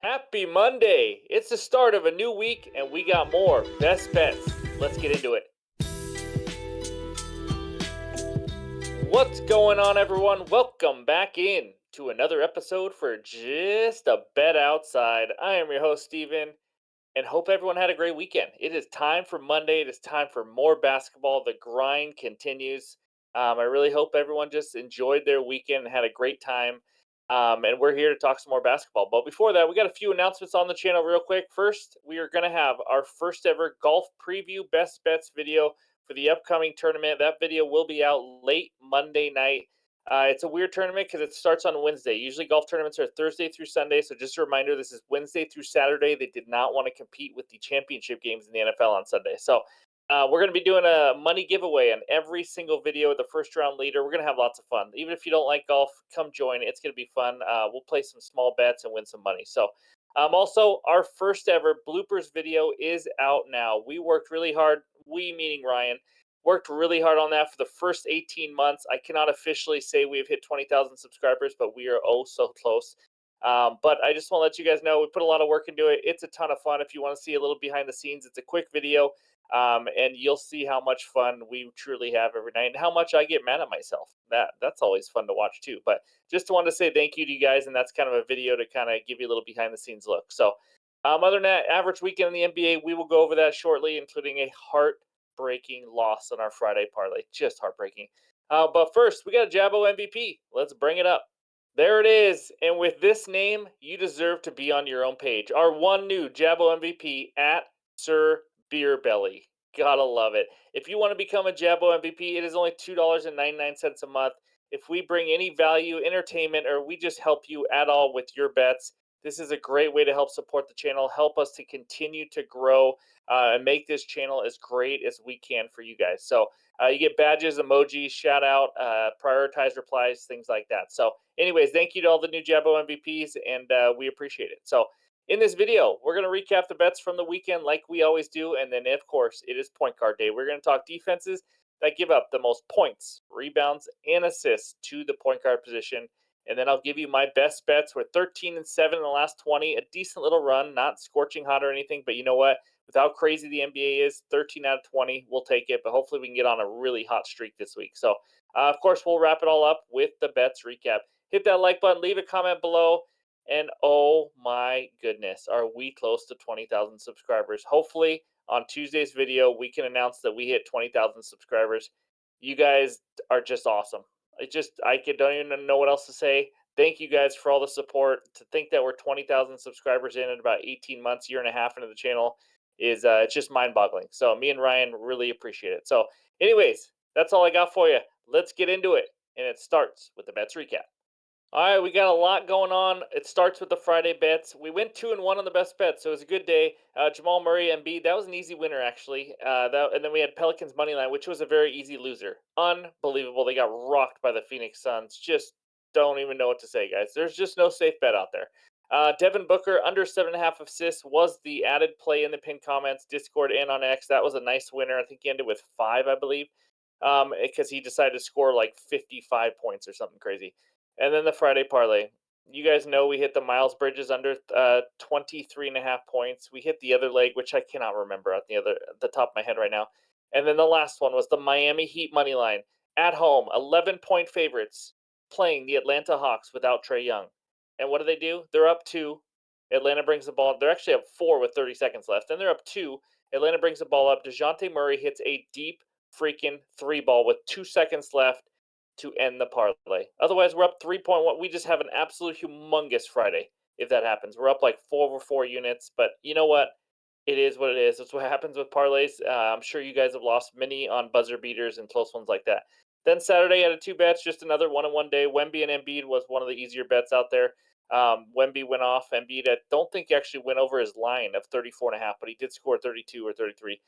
Happy Monday! It's the start of a new week, and we got more best bets. Let's get into it. What's going on, everyone? Welcome back in to another episode for Just a Bet Outside. I am your host, Steven, and hope everyone had a great weekend. It is time for Monday. It is time for more basketball. The grind continues. I really hope everyone just enjoyed their weekend and had a great time. And we're here to talk some more basketball. But before that, we got a few announcements on the channel, real quick. First, we are going to have our first ever golf preview best bets video for the upcoming tournament. That video will be out late Monday night. It's a weird tournament because it starts on Wednesday. Usually, golf tournaments are Thursday through Sunday. So, just a reminder, this is Wednesday through Saturday. They did not want to compete with the championship games in the NFL on Sunday. So, we're going to be doing a money giveaway on every single video of the first round leader. We're going to have lots of fun. Even if you don't like golf, come join. It's going to be fun. We'll play some small bets and win some money. So, also, our first ever bloopers video is out now. We worked really hard, we meaning Ryan, worked really hard on that for the first 18 months. I cannot officially say we've hit 20,000 subscribers, but we are oh so close. But I just want to let you guys know we put a lot of work into it. It's a ton of fun. If you want to see a little behind the scenes, it's a quick video, and you'll see how much fun we truly have every night and how much I get mad at myself. That's always fun to watch too. But just wanted to say thank you to you guys, and that's kind of a video to kind of give you a little behind the scenes look. So, other than that, average weekend in the NBA, we will go over that shortly, including a heartbreaking loss on our Friday parlay. Just heartbreaking. But first, we got a Jabbo MVP. Let's bring it up. There it is. And with this name, you deserve to be on your own page. Our one new Jabbo MVP at Sir Beerbelly. Gotta love it. If you want to become a Jabbo MVP, it is only $2.99 a month. If we bring any value, entertainment, or we just help you at all with your bets, this is a great way to help support the channel, help us to continue to grow and make this channel as great as we can for you guys. So you get badges, emojis, shout out, prioritize replies, things like that. So, anyways, thank you to all the new Jabbo MVPs, and we appreciate it. So, in this video, we're going to recap the bets from the weekend like we always do. And then, of course, it is point guard day. We're going to talk defenses that give up the most points, rebounds, and assists to the point guard position. And then I'll give you my best bets. We're 13 and 7 in the last 20, a decent little run, not scorching hot or anything. But you know what? With how crazy the NBA is, 13 out of 20, we'll take it. But hopefully we can get on a really hot streak this week. So, of course, we'll wrap it all up with the bets recap. Hit that like button, leave a comment below. And oh my goodness, are we close to 20,000 subscribers? Hopefully, on Tuesday's video, we can announce that we hit 20,000 subscribers. You guys are just awesome. Don't even know what else to say. Thank you guys for all the support. To think that we're 20,000 subscribers in about 18 months, year and a half into the channel is it's just mind-boggling. So me and Ryan really appreciate it. So, anyways, that's all I got for you. Let's get into it, and it starts with the bets recap. All right, we got a lot going on. It starts with the Friday bets. We went 2-1 on the best bets, so it was a good day. Jamal Murray and Embiid, that was an easy winner actually. And then we had Pelicans money line, which was a very easy loser. Unbelievable. They got rocked by the Phoenix Suns. Just don't even know what to say, guys. There's just no safe bet out there. Devin Booker under 7.5 assists was the added play in the pinned comments, Discord and on X. That was a nice winner. I think he ended with 5, I believe, because he decided to score like 55 points or something crazy. And then the Friday parlay. You guys know we hit the Miles Bridges under 23.5 points. We hit the other leg, which I cannot remember at the top of my head right now. And then the last one was the Miami Heat money line at home, 11-point favorites playing the Atlanta Hawks without Trae Young. And what do? They're up 2. Atlanta brings the ball. They're actually up 4 with 30 seconds left. Then they're up 2. Atlanta brings the ball up. DeJounte Murray hits a deep freaking 3 ball with 2 seconds left to end the parlay. Otherwise, we're up 3.1. We just have an absolute humongous Friday if that happens. We're up like 4 over 4 units, but you know what? It is what it is. That's what happens with parlays. I'm sure you guys have lost many on buzzer beaters and close ones like that. Then Saturday, I had 2 bets, just another 1-on-1 day. Wemby and Embiid was one of the easier bets out there. Wemby went off. Embiid, I don't think he actually went over his line of 34.5, but he did score 32 or 33.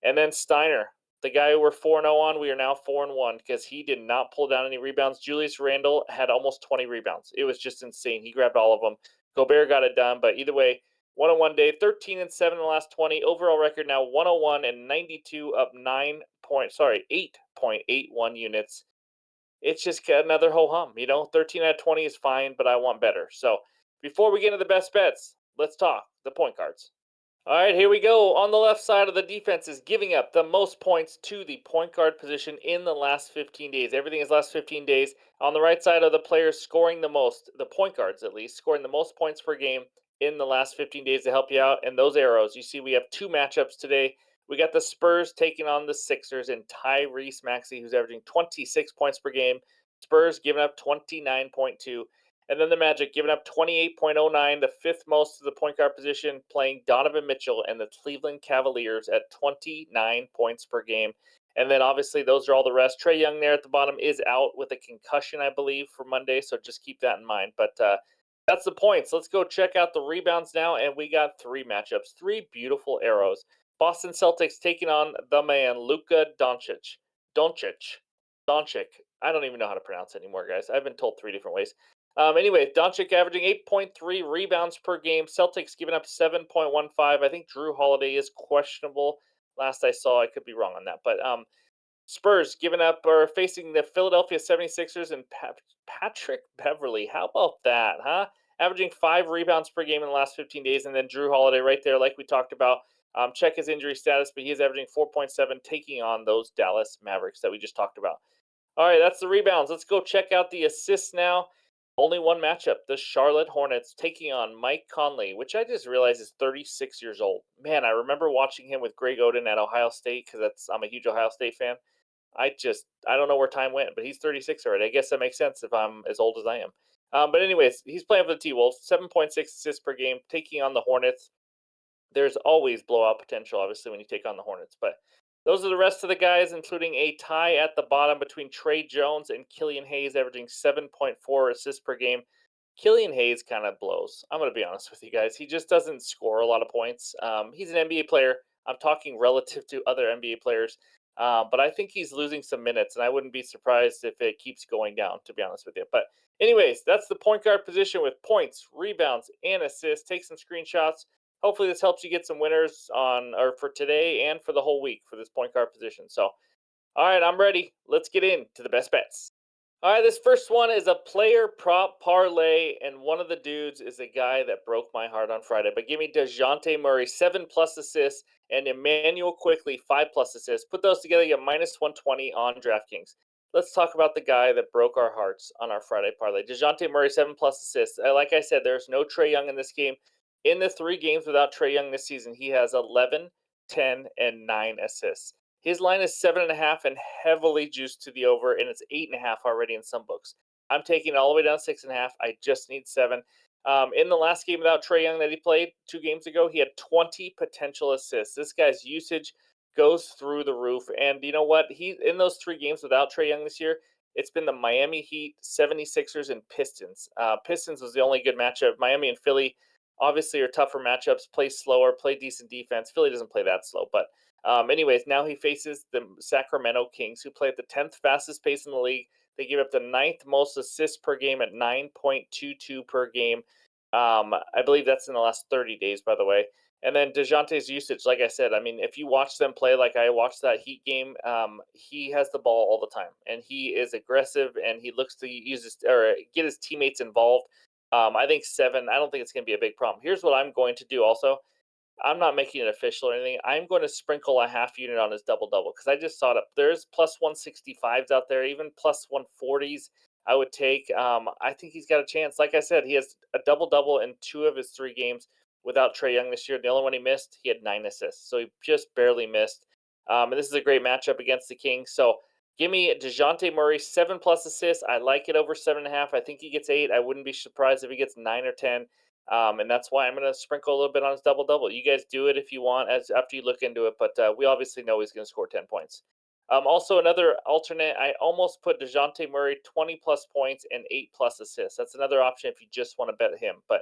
And then Steiner, the guy who we're 4-0 on, we are now 4-1 because he did not pull down any rebounds. Julius Randle had almost 20 rebounds. It was just insane. He grabbed all of them. Gobert got it done, but either way, 1-on-1 day, 13 and 7 in the last 20. Overall record now 101 and 92, up 8.81 units. It's just another ho hum, 13 out of 20 is fine, but I want better. So before we get into the best bets, Let's talk the point guards. All right, here we go. On the left side of the defense is giving up the most points to the point guard position in the last 15 days. Everything is last 15 days. On the right side of the players scoring the most, the point guards at least, scoring the most points per game in the last 15 days to help you out. And those arrows, you see we have two matchups today. We got the Spurs taking on the Sixers and Tyrese Maxey, who's averaging 26 points per game. Spurs giving up 29.2. And then the Magic giving up 28.09, the fifth most to the point guard position, playing Donovan Mitchell and the Cleveland Cavaliers at 29 points per game. And then obviously those are all the rest. Trae Young there at the bottom is out with a concussion, I believe, for Monday. So just keep that in mind. But that's the points. Let's go check out the rebounds now. And we got three matchups, three beautiful arrows. Boston Celtics taking on the man, Luka Doncic. Doncic. Doncic. I don't even know how to pronounce it anymore, guys. I've been told three different ways. Anyway, Doncic averaging 8.3 rebounds per game. Celtics giving up 7.15. I think Drew Holiday is questionable. Last I saw, I could be wrong on that. But Spurs giving up or facing the Philadelphia 76ers and Patrick Beverly. How about that, huh? Averaging 5 rebounds per game in the last 15 days. And then Drew Holiday right there, like we talked about. Check his injury status, but he is averaging 4.7, taking on those Dallas Mavericks that we just talked about. All right, that's the rebounds. Let's go check out the assists now. Only one matchup, the Charlotte Hornets taking on Mike Conley, which I just realized is 36 years old. Man, I remember watching him with Greg Oden at Ohio State because I'm a huge Ohio State fan. I don't know where time went, but he's 36 already. I guess that makes sense if I'm as old as I am. But anyways, he's playing for the T Wolves, 7.6 assists per game, taking on the Hornets. There's always blowout potential, obviously, when you take on the Hornets. But those are the rest of the guys, including a tie at the bottom between Trey Jones and Killian Hayes, averaging 7.4 assists per game. Killian Hayes kind of blows. I'm going to be honest with you guys. He just doesn't score a lot of points. He's an NBA player. I'm talking relative to other NBA players. But I think he's losing some minutes, and I wouldn't be surprised if it keeps going down, to be honest with you. But, anyways, that's the point guard position with points, rebounds, and assists. Take some screenshots. Hopefully, this helps you get some winners on or for today and for the whole week for this point guard position. So, all right, I'm ready. Let's get into the best bets. All right, this first one is a player prop parlay, and one of the dudes is a guy that broke my heart on Friday. But give me DeJounte Murray, 7+ assists, and Emmanuel Quickly, 5+ assists. Put those together, you get minus 120 on DraftKings. Let's talk about the guy that broke our hearts on our Friday parlay. DeJounte Murray, 7+ assists. Like I said, there's no Trae Young in this game. In the 3 games without Trae Young this season, he has 11, 10, and 9 assists. His line is 7.5 and heavily juiced to the over, and it's 8.5 already in some books. I'm taking it all the way down to 6.5. I just need 7. In the last game without Trae Young that he played 2 games ago, he had 20 potential assists. This guy's usage goes through the roof. And you know what? He in those 3 games without Trae Young this year, it's been the Miami Heat, 76ers, and Pistons. Pistons was the only good matchup. Miami and Philly obviously are tougher matchups, play slower, play decent defense. Philly doesn't play that slow, but anyways, now he faces the Sacramento Kings, who play at the 10th fastest pace in the league. They give up the 9th most assists per game at 9.22 per game. I believe that's in the last 30 days, by the way. And then DeJounte's usage, like I said, I mean, if you watch them play like I watched that Heat game, he has the ball all the time, and he is aggressive, and he looks to use his or get his teammates involved. I think 7. I don't think it's going to be a big problem. Here's what I'm going to do also. I'm not making it official or anything. I'm going to sprinkle a half unit on his double double because I just saw it up. There's plus 165s out there, even plus 140s. I would take. I think he's got a chance. Like I said, he has a double double in 2 of his 3 games without Trae Young this year. The only one he missed, he had 9 assists, so he just barely missed. And this is a great matchup against the Kings. So give me DeJounte Murray 7+ assists. I like it over 7.5. I think he gets 8. I wouldn't be surprised if he gets 9 or 10. And that's why I'm going to sprinkle a little bit on his double double. You guys do it if you want, as after you look into it. But we obviously know he's going to score 10 points. Also, another alternate, I almost put DeJounte Murray 20+ points and 8+ assists. That's another option if you just want to bet him. But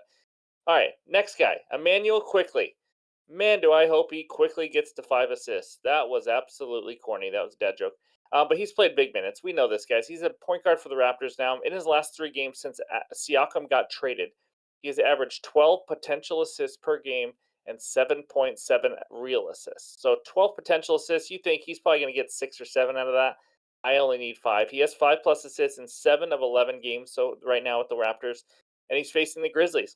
all right, next guy, Emmanuel Quickly. Man, do I hope he quickly gets to 5 assists. That was absolutely corny. That was a dad joke. But he's played big minutes. We know this, guys. He's a point guard for the Raptors now. In his last 3 games since Siakam got traded, he has averaged 12 potential assists per game and 7.7 real assists. So 12 potential assists, you think he's probably going to get 6 or 7 out of that. I only need 5. He has 5+ assists in 7 of 11 games so right now with the Raptors, and he's facing the Grizzlies.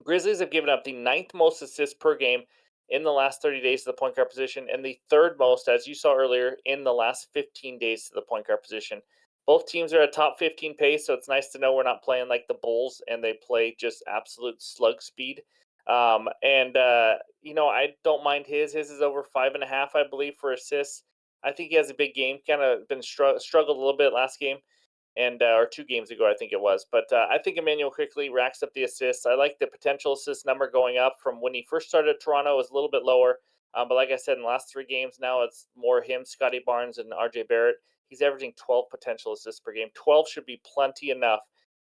Grizzlies have given up the ninth most assists per game in the last 30 days to the point guard position, and the third most, as you saw earlier, in the last 15 days to the point guard position. Both teams are at top 15 pace, so it's nice to know we're not playing like the Bulls and they play just absolute slug speed. I don't mind his. His is over 5.5, I believe, for assists. I think he has a big game. Kind of been struggled a little bit last game and or 2 games ago, I think it was. But I think Emmanuel quickly racks up the assists. I like the potential assist number going up from when he first started at Toronto. It was a little bit lower, but like I said, in the last 3 games now, it's more him, Scotty Barnes, and RJ Barrett. He's averaging 12 potential assists per game. 12 should be plenty enough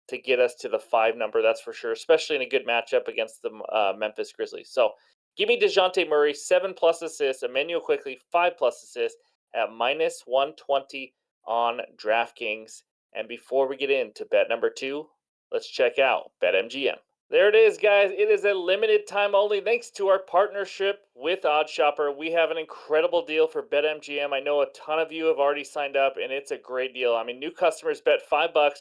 to get us to the 5 number, that's for sure, especially in a good matchup against the Memphis Grizzlies. So give me DeJounte Murray, 7+ assists, Emmanuel quickly, 5+ assists at minus 120 on DraftKings. And before we get into bet number 2, let's check out BetMGM. There it is, guys. It is a limited time only. Thanks to our partnership with OddsShopper, we have an incredible deal for BetMGM. I know a ton of you have already signed up, and it's a great deal. I mean, new customers bet $5,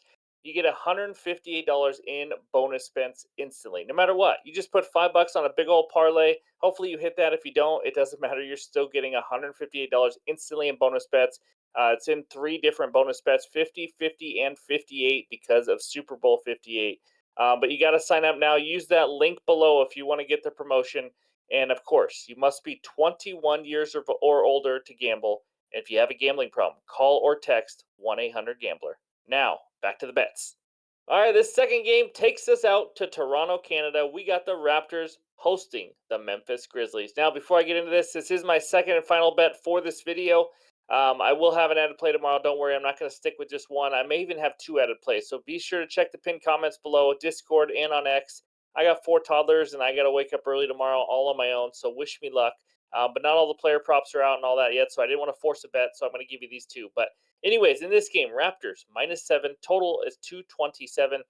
you get $158 in bonus spends instantly. No matter what, you just put $5 on a big old parlay. Hopefully, you hit that. If you don't, it doesn't matter. You're still getting $158 instantly in bonus bets. It's in 3 different bonus bets: 50, 50, and 58 because of Super Bowl 58. But you got to sign up now. Use that link below if you want to get the promotion. And of course, you must be 21 years or older to gamble. And if you have a gambling problem, call or text 1-800-GAMBLER. Now, back to the bets. All right, this second game takes us out to Toronto, Canada. We got the Raptors hosting the Memphis Grizzlies. Now, before I get into this is my second and final bet for this video. I will have an added play tomorrow. Don't worry, I'm not going to stick with just one. I may even have 2 added plays. So be sure to check the pinned comments below, Discord and on X. I got 4 toddlers and I got to wake up early tomorrow all on my own. So wish me luck. But not all the player props are out and all that yet. So I didn't want to force a bet. So I'm going to give you these 2. But anyways, in this game, Raptors -7. Total is 227.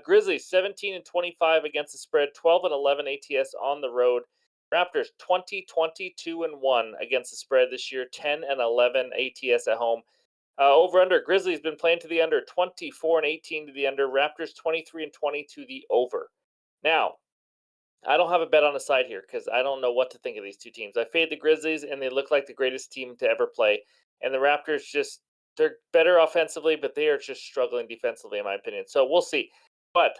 Grizzlies 17-25 against the spread, 12-11 ATS on the road. Raptors 20-22-1 against the spread this year, 10-11 ATS at home. Over under, Grizzlies been playing to the under, 24-18 to the under. Raptors 23-20 to the over. Now, I don't have a bet on the side here because I don't know what to think of these 2 teams. I fade the Grizzlies, and they look like the greatest team to ever play. And the Raptors they're better offensively, but they are just struggling defensively, in my opinion. So we'll see. But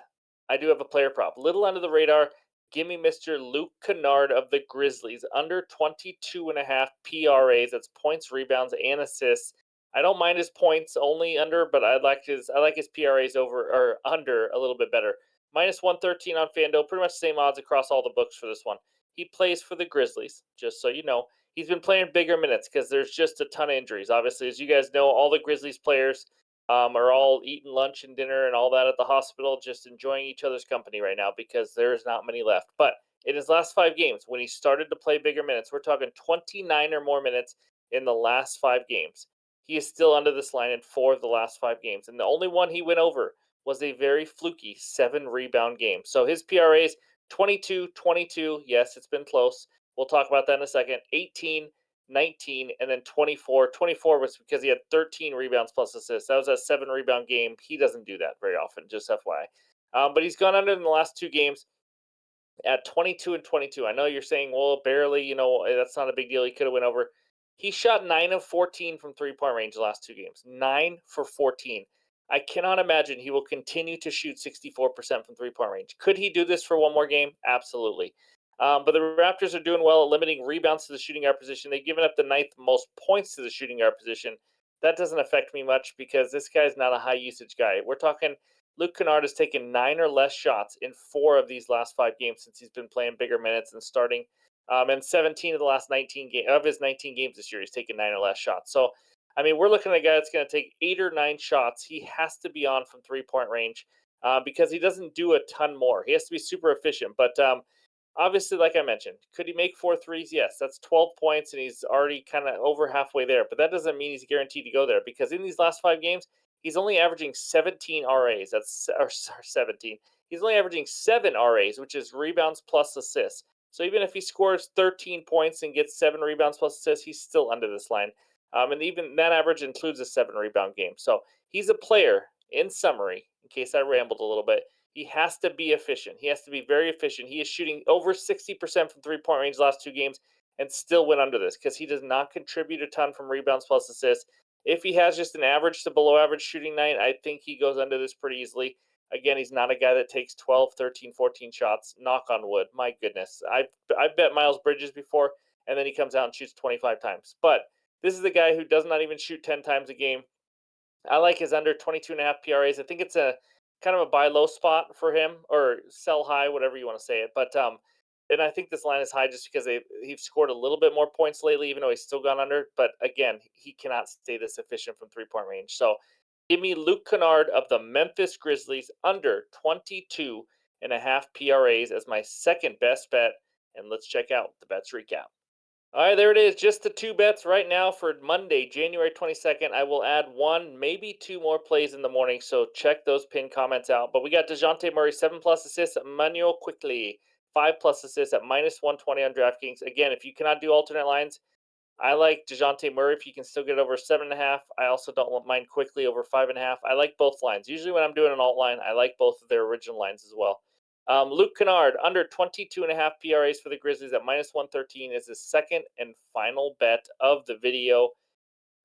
I do have a player prop. Little under the radar. Give me Mr. Luke Kennard of the Grizzlies. Under 22.5 PRAs. That's points, rebounds, and assists. I don't mind his points, only under, but I like his PRAs over or under a little bit better. -113 on FanDuel, pretty much the same odds across all the books for this one. He plays for the Grizzlies, just so you know. He's been playing bigger minutes because there's just a ton of injuries. Obviously, as you guys know, all the Grizzlies players are all eating lunch and dinner and all that at the hospital, just enjoying each other's company right now because there's not many left. But in his last 5 games, when he started to play bigger minutes, we're talking 29 or more minutes in the last 5 games. He is still under this line in 4 of the last 5 games. And the only one he went over was a very fluky 7 rebound game. So his PRAs 22, 22. Yes, it's been close. We'll talk about that in a second. 18, 19, and then 24. 24 was because he had 13 rebounds plus assists. That was a 7 rebound game. He doesn't do that very often, just FYI. But he's gone under in the last 2 games at 22 and 22. I know you're saying, well, barely, that's not a big deal. He could have went over. He shot 9 of 14 from 3-point range the last 2 games. 9 for 14. I cannot imagine he will continue to shoot 64% from 3-point range. Could he do this for one more game? Absolutely. But the Raptors are doing well at limiting rebounds to the shooting guard position. They've given up the 9th most points to the shooting guard position. That doesn't affect me much because this guy's not a high usage guy. We're talking Luke Kennard has taken 9 or less shots in 4 of these last 5 games since he's been playing bigger minutes and starting. And 17 of the last 19 of his 19 games this year, he's taken 9 or less shots. So, I mean, we're looking at a guy that's going to take 8 or 9 shots. He has to be on from 3-point range because he doesn't do a ton more. He has to be super efficient. But obviously, like I mentioned, could he make 4 threes? Yes, that's 12 points, and he's already kind of over halfway there. But that doesn't mean he's guaranteed to go there because in these last 5 games, he's only averaging 17 RAs. That's or sorry, 17. He's only averaging 7 RAs, which is rebounds plus assists. So even if he scores 13 points and gets 7 rebounds plus assists, he's still under this line. And even that average includes a 7 rebound game. So he's a player, in summary, in case I rambled a little bit, He has to be efficient. He has to be very efficient. He is shooting over 60% from 3 point range last 2 games and still went under this because he does not contribute a ton from rebounds plus assists. If he has just an average to below average shooting night, I think he goes under this pretty easily. Again, he's not a guy that takes 12, 13, 14 shots. Knock on wood. My goodness. I've bet Miles Bridges before, and then he comes out and shoots 25 times. But this is a guy who does not even shoot 10 times a game. I like his under 22 and a half PRAs. I think it's a kind of a buy low spot for him or sell high, whatever you want to say it. But and I think this line is high just because he's scored a little bit more points lately, even though he's still gone under. But again, he cannot stay this efficient from 3 point range. So give me Luke Kennard of the Memphis Grizzlies under 22 and a half PRAs as my second best bet. And let's check out the bets recap. All right, there it is. Just the two bets right now for Monday, January 22nd. I will add one, maybe two more plays in the morning, so check those pinned comments out. But we got DeJounte Murray, 7 plus assists, Manuel Quickly, 5 plus assists at minus 120 on DraftKings. Again, if you cannot do alternate lines, I like DeJounte Murray if you can still get over 7.5. I also don't mind Quickly over 5.5. I like both lines. Usually when I'm doing an alt line, I like both of their original lines as well. Luke Kennard, under 22.5 PRAs for the Grizzlies at minus 113 is the second and final bet of the video.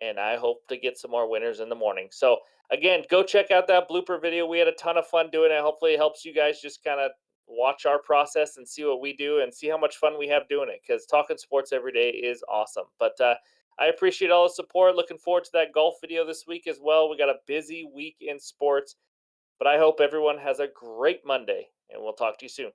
And I hope to get some more winners in the morning. So, again, go check out that blooper video. We had a ton of fun doing it. Hopefully, it helps you guys just kind of watch our process and see what we do and see how much fun we have doing it because talking sports every day is awesome. But I appreciate all the support. Looking forward to that golf video this week as well. We got a busy week in sports. But I hope everyone has a great Monday, and we'll talk to you soon.